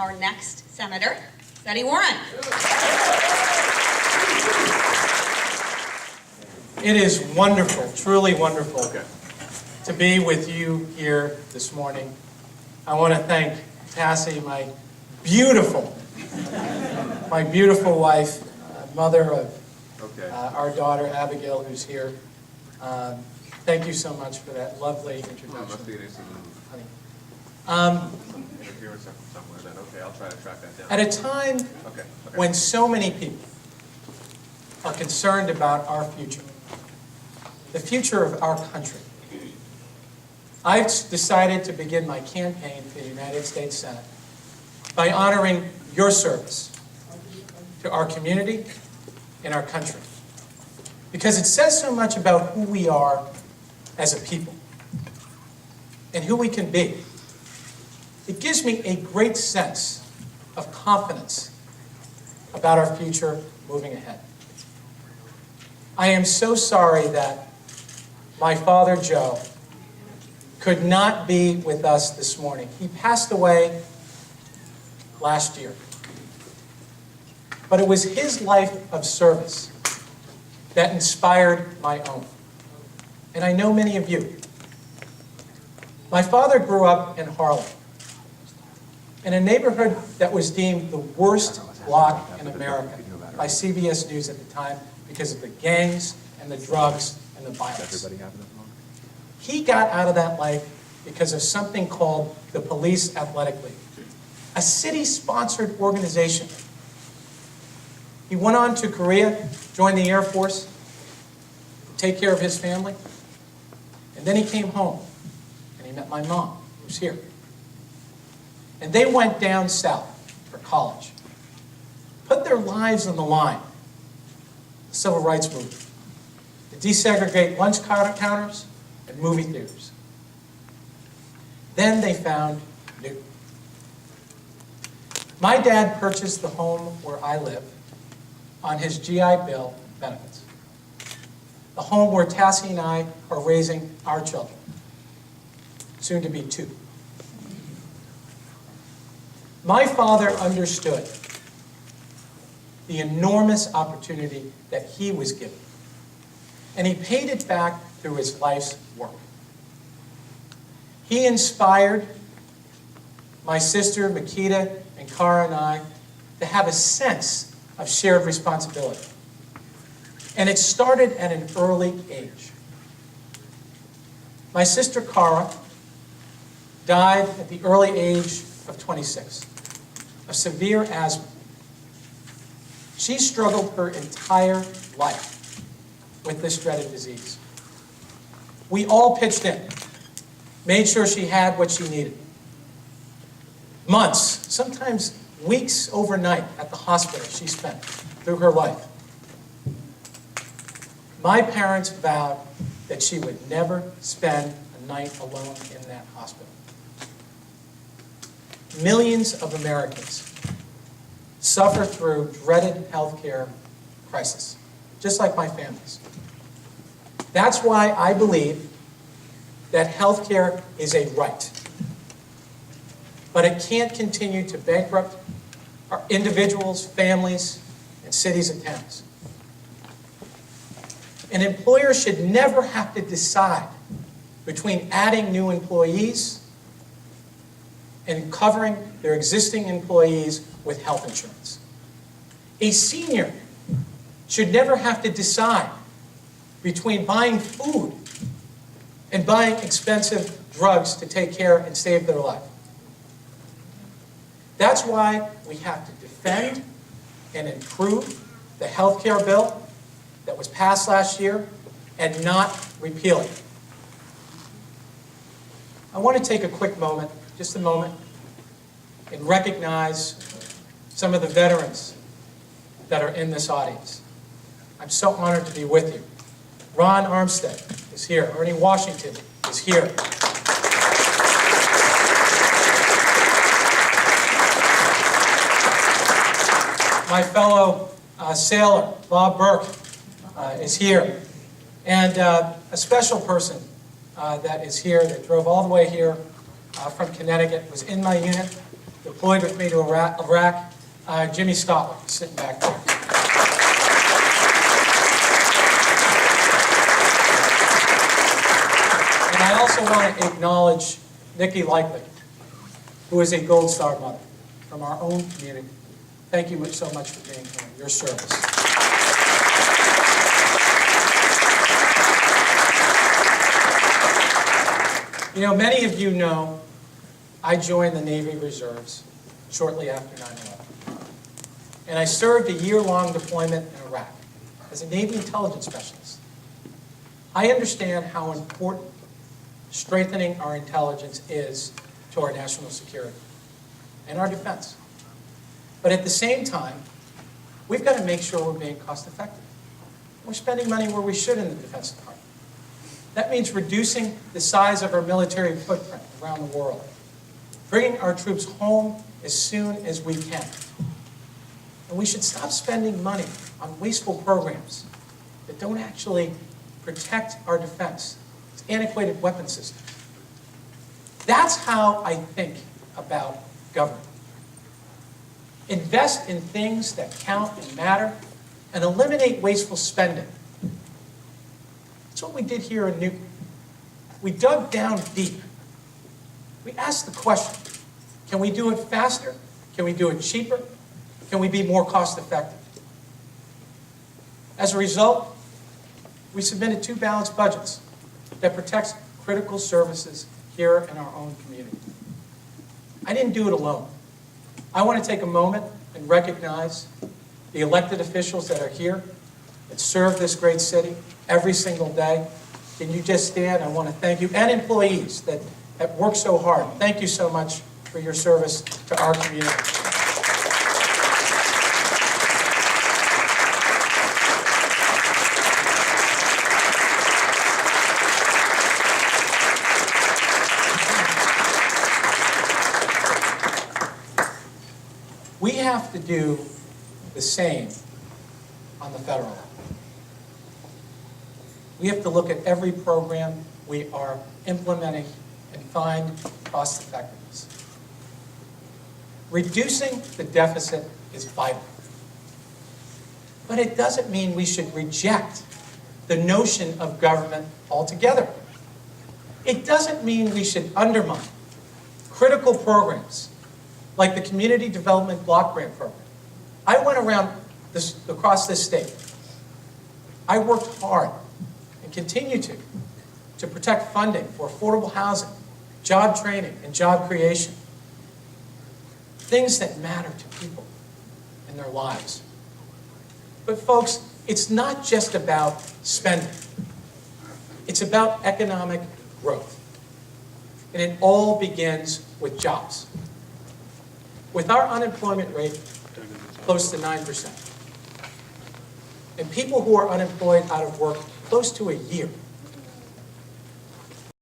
our next senator, Setti Warren. It is wonderful, truly wonderful, to be with you here this morning. I want to thank Tassie, my beautiful wife, mother of our daughter Abigail, who's here. Thank you so much for that lovely introduction. I'll try to track that down. At a time when so many people are concerned about our future, the future of our country, I've decided to begin my campaign for the United States Senate by honoring your service to our community and our country. Because it says so much about who we are as a people and who we can be. It gives me a great sense of confidence about our future moving ahead. I am so sorry that my father, Joe, could not be with us this morning. He passed away last year. But it was his life of service that inspired my own. And I know many of you. My father grew up in Harlem, in a neighborhood that was deemed the worst block in America by CBS News at the time because of the gangs and the drugs and the violence. He got out of that life because of something called the Police Athletic League, a city-sponsored organization. He went on to Korea, joined the Air Force, to take care of his family, and then he came home, and he met my mom, who's here. And they went down south for college, put their lives on the line, the civil rights movement, to desegregate lunch counters and movie theaters. Then they found Newton. My dad purchased the home where I live on his GI Bill benefits. The home where Tassie and I are raising our children, soon to be 2. My father understood the enormous opportunity that he was given, and he paid it back through his life's work. He inspired my sister, Makita, and Cara and I to have a sense of shared responsibility. And it started at an early age. My sister, Cara, died at the early age of 26 of severe asthma. She struggled her entire life with this dreaded disease. We all pitched in, made sure she had what she needed. Months, sometimes weeks overnight at the hospital she spent through her life. My parents vowed that she would never spend a night alone in that hospital. Millions of Americans suffer through dreaded healthcare crisis, just like my families. That's why I believe that healthcare is a right. But it can't continue to bankrupt our individuals, families, and cities and towns. An employer should never have to decide between adding new employees and covering their existing employees with health insurance. A senior should never have to decide between buying food and buying expensive drugs to take care and save their life. That's why we have to defend and improve the health care bill that was passed last year and not repeal it. I want to take a quick moment, just a moment, and recognize some of the veterans that are in this audience. I'm so honored to be with you. Ron Armstead is here. Ernie Washington is here. My fellow sailor, Bob Burke, is here. And a special person that is here, that drove all the way here from Connecticut, was in my unit, deployed with me to Iraq, Jimmy Stotler, sitting back there. And I also want to acknowledge Nikki Likely, who is a Gold Star mother from our own community. Thank you so much for being here, your service. You know, many of you know I joined the Navy Reserves shortly after 9/11. And I served a year-long deployment in Iraq as a Navy intelligence specialist. I understand how important strengthening our intelligence is to our national security and our defense. But at the same time, we've got to make sure we're being cost-effective. We're spending money where we should in the Defense Department. That means reducing the size of our military footprint around the world, bringing our troops home as soon as we can. And we should stop spending money on wasteful programs that don't actually protect our defense. It's antiquated weapon systems. That's how I think about government. Invest in things that count and matter, and eliminate wasteful spending. That's what we did here in Newton. We dug down deep. We asked the question, can we do it faster? Can we do it cheaper? Can we be more cost effective? As a result, we submitted 2 balanced budgets that protects critical services here in our own community. I didn't do it alone. I want to take a moment and recognize the elected officials that are here, that serve this great city every single day. Can you just stand? I want to thank you, and employees that have worked so hard. Thank you so much for your service to our community. We have to do the same on the federal level. We have to look at every program we are implementing and find cost effectiveness. Reducing the deficit is vital. But it doesn't mean we should reject the notion of government altogether. It doesn't mean we should undermine critical programs like the Community Development Block Grant Program. I went across this state. I worked hard and continue to protect funding for affordable housing, job training, and job creation. Things that matter to people in their lives. But folks, it's not just about spending. It's about economic growth. And it all begins with jobs. With our unemployment rate close to 9%, and people who are unemployed out of work close to a year,